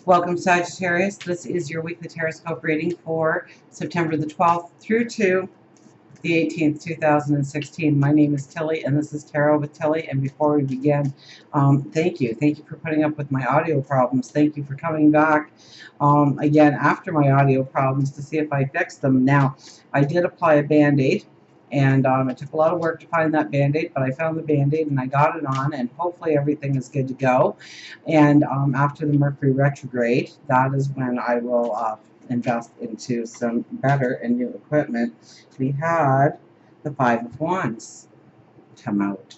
Welcome, Sagittarius. This is your weekly Teroscope reading for September the 12th through to the 18th, 2016. My name is Tilly, and this is Tarot with Tilly. And before we begin, thank you. Thank you for putting up with my audio problems. Thank you for coming back again after my audio problems to see if I fixed them. Now, I did apply a Band-Aid. And it took a lot of work to find that Band-Aid, but I found the Band-Aid and I got it on, and hopefully everything is good to go. And after the Mercury retrograde, that is when I will invest into some better and new equipment. We had the Five of Wands come out.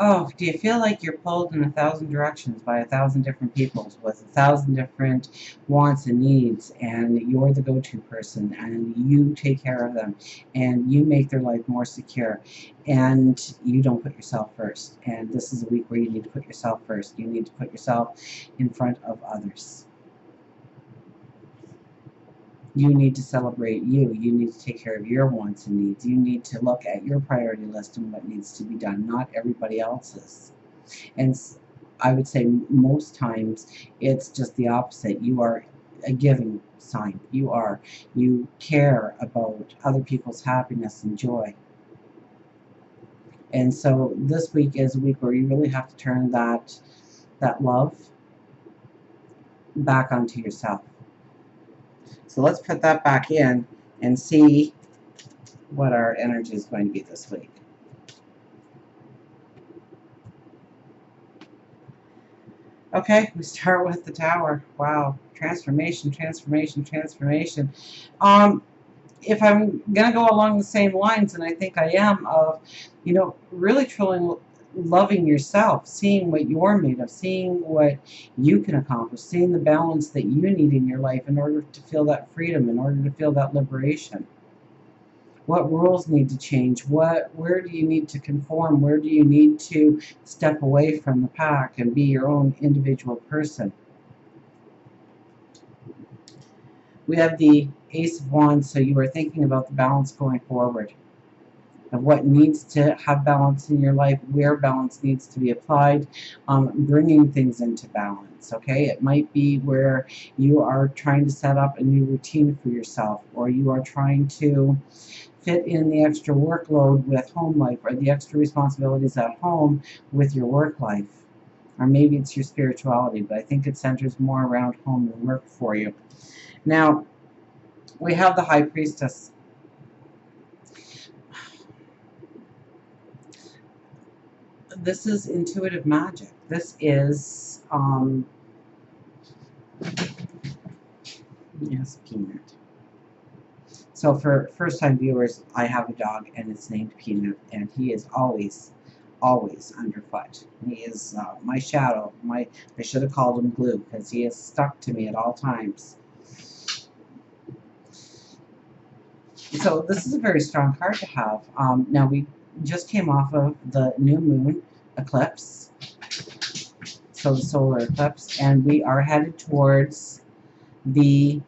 Oh, do you feel like you're pulled in 1,000 directions by 1,000 different people with 1,000 different wants and needs, and you're the go-to person, and you take care of them, and you make their life more secure, and you don't put yourself first? And this is a week where you need to put yourself first. You need to put yourself in front of others. You need to celebrate you. You need to take care of your wants and needs. You need to look at your priority list and what needs to be done, not everybody else's. And I would say most times it's just the opposite. You are a giving sign. You care about other people's happiness and joy. And so this week is a week where you really have to turn that love back onto yourself. So let's put that back in and see what our energy is going to be this week. Okay, we start with the Tower. Wow, transformation, transformation, transformation. If I'm going to go along the same lines, and I think I am, of, really truly loving yourself, seeing what you're made of, seeing what you can accomplish, seeing the balance that you need in your life in order to feel that freedom, in order to feel that liberation. What rules need to change? Where do you need to conform? Where do you need to step away from the pack and be your own individual person? We have the Ace of Wands, so you are thinking about the balance going forward, of what needs to have balance in your life, where balance needs to be applied, bringing things into balance, okay? It might be where you are trying to set up a new routine for yourself, or you are trying to fit in the extra workload with home life, or the extra responsibilities at home with your work life. Or maybe it's your spirituality, but I think it centers more around home and work for you. Now, we have the High Priestess. This is intuitive magic. This is, yes, Peanut. So for first-time viewers, I have a dog, and it's named Peanut, and he is always underfoot. He is my shadow. I should have called him Glue, because he is stuck to me at all times. So this is a very strong card to have. Now, we just came off of the new moon eclipse, so the solar eclipse, and we are headed towards the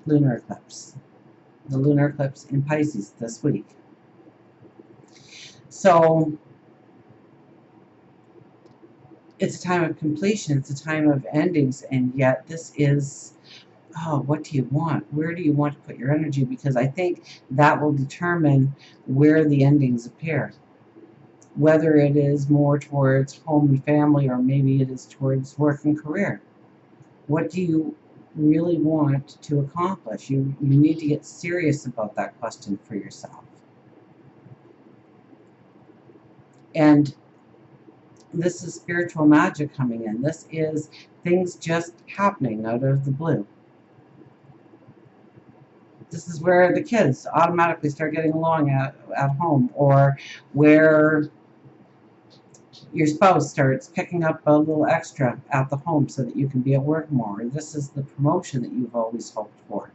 lunar eclipse. The lunar eclipse in Pisces this week. So it's a time of completion, it's a time of endings, and yet this is, what do you want? Where do you want to put your energy? Because I think that will determine where the endings appear. Whether it is more towards home and family, or maybe it is towards work and career. What do you really want to accomplish? You need to get serious about that question for yourself. And this is spiritual magic coming in. This is things just happening out of the blue. This is where the kids automatically start getting along at home, or where your spouse starts picking up a little extra at the home so that you can be at work more. This is the promotion that you've always hoped for.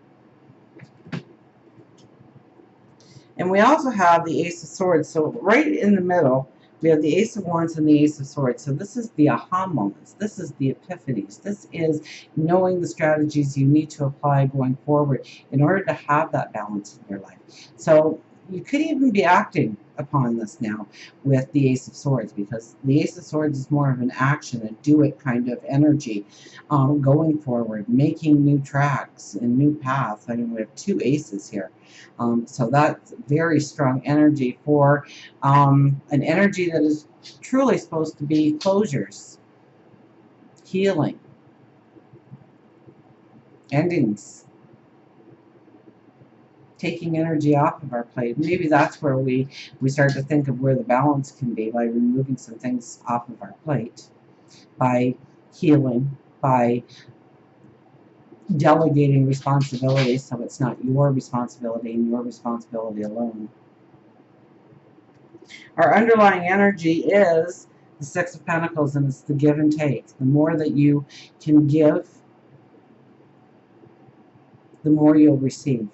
And we also have the Ace of Swords. So right in the middle, We have the Ace of Wands and the Ace of Swords. So this is the aha moments. This is the epiphanies. This is knowing the strategies you need to apply going forward in order to have that balance in your life. So you could even be acting upon this now with the Ace of Swords, because the Ace of Swords is more of an action, a do-it kind of energy, going forward, making new tracks and new paths. I mean, we have two aces here. So that's very strong energy for an energy that is truly supposed to be closures, healing, endings, taking energy off of our plate. Maybe that's where we start to think of where the balance can be, by removing some things off of our plate, by healing, by delegating responsibility so it's not your responsibility and your responsibility alone. Our underlying energy is the Six of Pentacles, and it's the give and take. The more that you can give, the more you'll receive.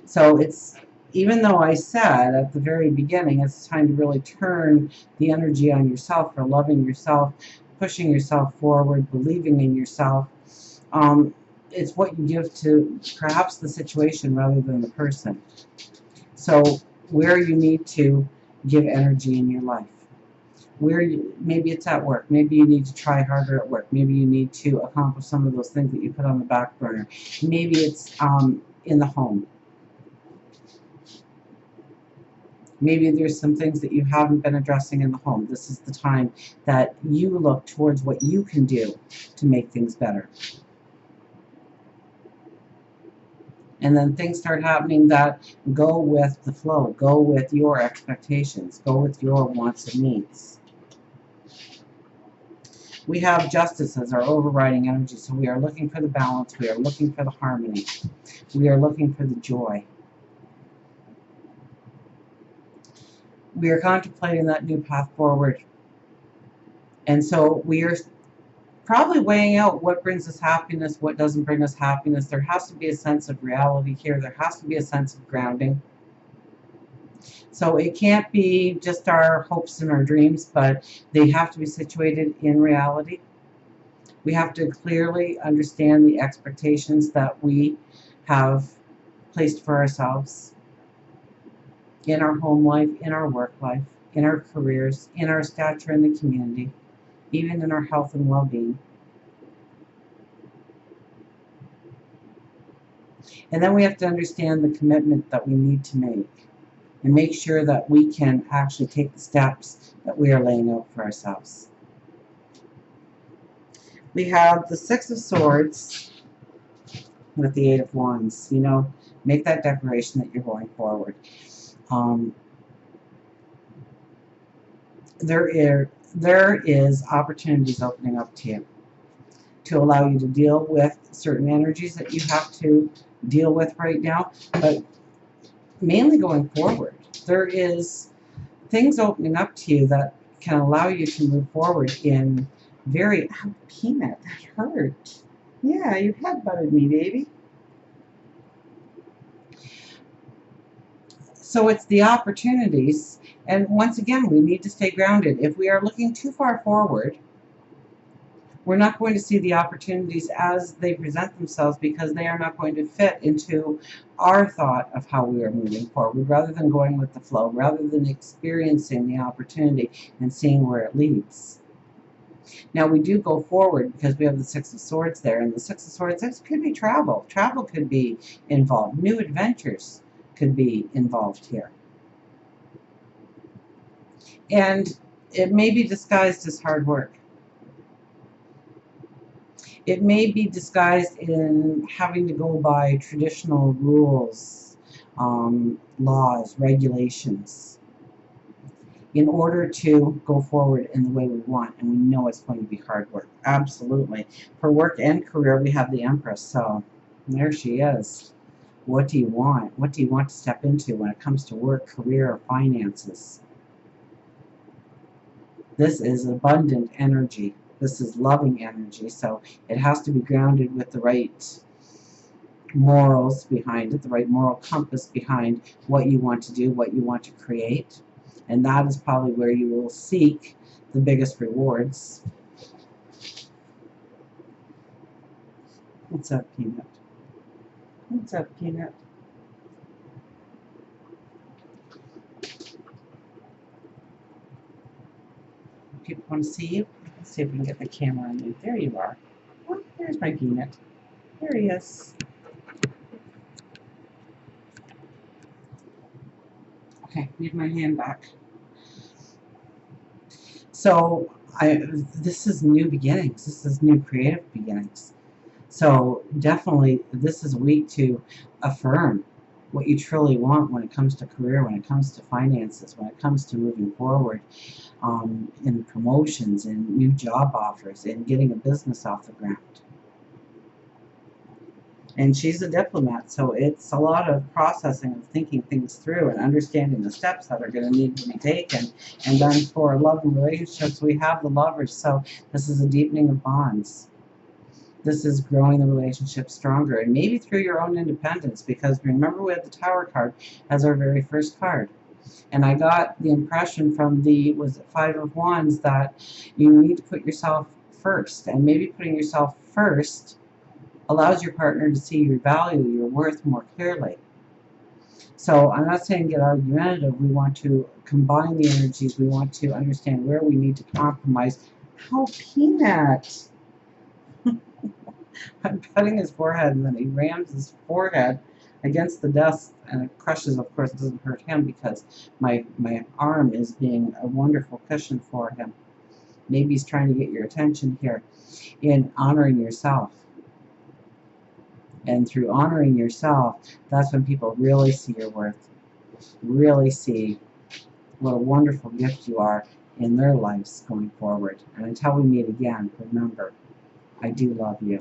So it's, even though I said at the very beginning, it's time to really turn the energy on yourself for loving yourself, pushing yourself forward, believing in yourself. It's what you give to perhaps the situation rather than the person. So where you need to give energy in your life. Maybe it's at work. Maybe you need to try harder at work. Maybe you need to accomplish some of those things that you put on the back burner. Maybe it's in the home. Maybe there's some things that you haven't been addressing in the home. This is the time that you look towards what you can do to make things better. And then things start happening that go with the flow, go with your expectations, go with your wants and needs. We have justice as our overriding energy, so we are looking for the balance, we are looking for the harmony, we are looking for the joy. We are contemplating that new path forward. And so we are probably weighing out what brings us happiness, what doesn't bring us happiness. There has to be a sense of reality here. There has to be a sense of grounding. So it can't be just our hopes and our dreams, but they have to be situated in reality. We have to clearly understand the expectations that we have placed for ourselves in our home life, in our work life, in our careers, in our stature in the community, even in our health and well-being. And then we have to understand the commitment that we need to make and make sure that we can actually take the steps that we are laying out for ourselves. We have the Six of Swords with the Eight of Wands. You know, make that declaration that you're going forward. There is opportunities opening up to you to allow you to deal with certain energies that you have to deal with right now, but mainly going forward. There is things opening up to you that can allow you to move forward in very... Oh, Peanut, that hurt. Yeah, you headbutted me, baby. So it's the opportunities, and once again, we need to stay grounded. If we are looking too far forward, we're not going to see the opportunities as they present themselves, because they are not going to fit into our thought of how we are moving forward, rather than going with the flow, rather than experiencing the opportunity and seeing where it leads. Now, we do go forward because we have the Six of Swords there, and the Six of Swords, this could be travel. Travel could be involved. New adventures could be involved here. And it may be disguised as hard work. It may be disguised in having to go by traditional rules, laws, regulations, in order to go forward in the way we want. And we know it's going to be hard work. Absolutely. For work and career, we have the Empress. So there she is. What do you want? What do you want to step into when it comes to work, career, or finances? This is abundant energy. This is loving energy. So it has to be grounded with the right morals behind it, the right moral compass behind what you want to do, what you want to create. And that is probably where you will seek the biggest rewards. What's up, Peanut? What's up, Peanut? People want to see you. Let's see if we can get the camera on you. There you are. Oh, there's my Peanut. There he is. Okay, need my hand back. So this is new beginnings. This is new creative beginnings. So definitely this is a week to affirm what you truly want when it comes to career, when it comes to finances, when it comes to moving forward in promotions, in new job offers, in getting a business off the ground. And she's a diplomat, so it's a lot of processing of thinking things through and understanding the steps that are going to need to be taken. And then for love and relationships, we have the Lovers, so this is a deepening of bonds. This is growing the relationship stronger, and maybe through your own independence, because remember we had the Tower card as our very first card. And I got the impression from the, was it Five of Wands, that you need to put yourself first, and maybe putting yourself first allows your partner to see your value, your worth more clearly. So I'm not saying get argumentative. We want to combine the energies. We want to understand where we need to compromise. How Peanut! I'm petting his forehead, and then he rams his forehead against the desk, and it crushes. Of course, it doesn't hurt him because my arm is being a wonderful cushion for him. Maybe he's trying to get your attention here in honoring yourself. And through honoring yourself, that's when people really see your worth, really see what a wonderful gift you are in their lives going forward. And until we meet again, remember, I do love you.